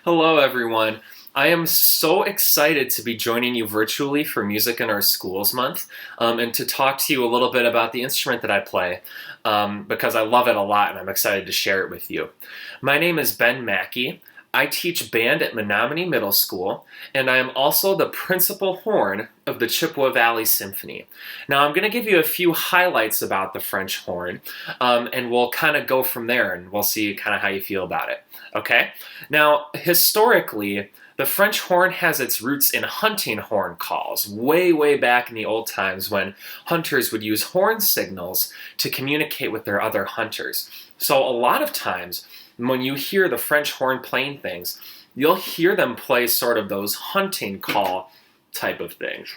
Hello, everyone. I am so excited to be joining you virtually for Music in Our Schools Month and to talk to you a little bit about the instrument that I play because I love it a lot and I'm excited to share it with you. My name is Ben Mackie. I teach band at Menominee Middle School, and I am also the principal horn of the Chippewa Valley Symphony. Now, I'm going to give you a few highlights about the French horn, and we'll kind of go from there, and we'll see kind of how you feel about it. Okay? Now, historically, the French horn has its roots in hunting horn calls, way, way back in the old times when hunters would use horn signals to communicate with their other hunters. So a lot of times, when you hear the French horn playing things, you'll hear them play sort of those hunting call type of things.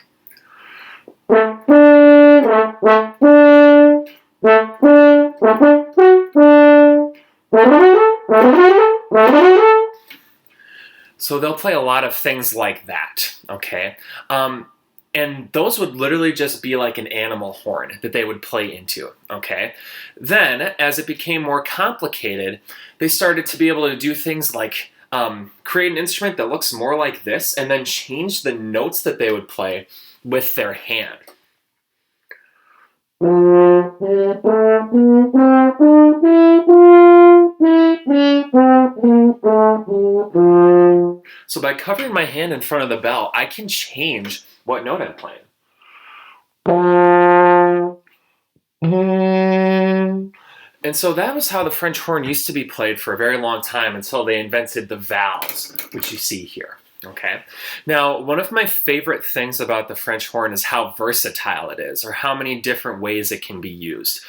So they'll play a lot of things like that, okay? And those would literally just be like an animal horn that they would play into, okay? Then, as it became more complicated, they started to be able to do things like create an instrument that looks more like this and then change the notes that they would play with their hand. So by covering my hand in front of the bell, I can change what note I'm playing. And so that was how the French horn used to be played for a very long time until they invented the valves, which you see here. Okay. Now, one of my favorite things about the French horn is how versatile it is, or how many different ways it can be used.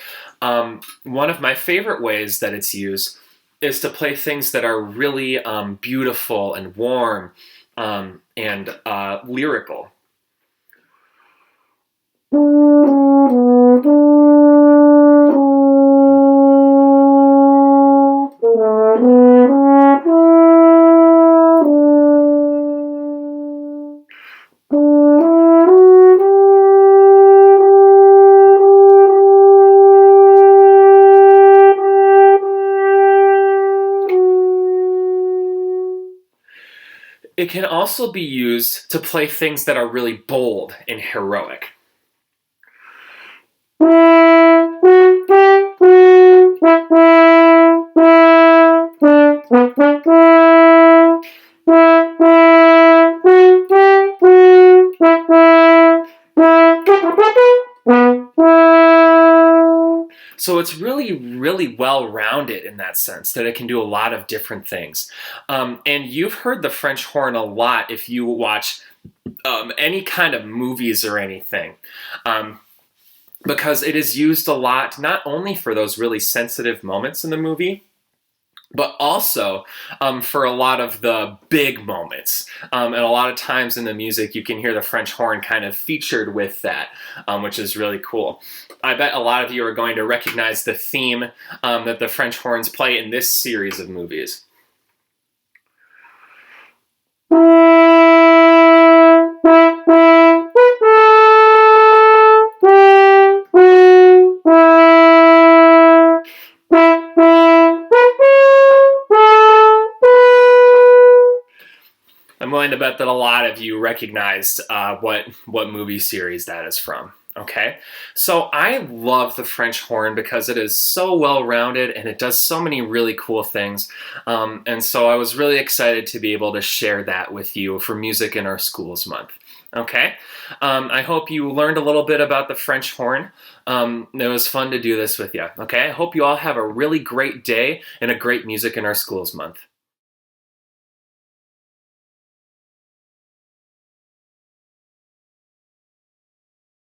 One of my favorite ways that it's used is to play things that are really beautiful and warm and lyrical. It can also be used to play things that are really bold and heroic. So it's really, really well-rounded in that sense, that it can do a lot of different things. And you've heard the French horn a lot if you watch any kind of movies or anything. Because it is used a lot, not only for those really sensitive moments in the movie, but also for a lot of the big moments. And a lot of times in the music, you can hear the French horn kind of featured with that, which is really cool. I bet a lot of you are going to recognize the theme that the French horns play in this series of movies. I'm willing to bet that a lot of you recognized what movie series that is from. Okay, so I love the French horn because it is so well-rounded and it does so many really cool things. And so I was really excited to be able to share that with you for Music in Our Schools Month. Okay, I hope you learned a little bit about the French horn. It was fun to do this with you. Okay, I hope you all have a really great day and a great Music in Our Schools Month.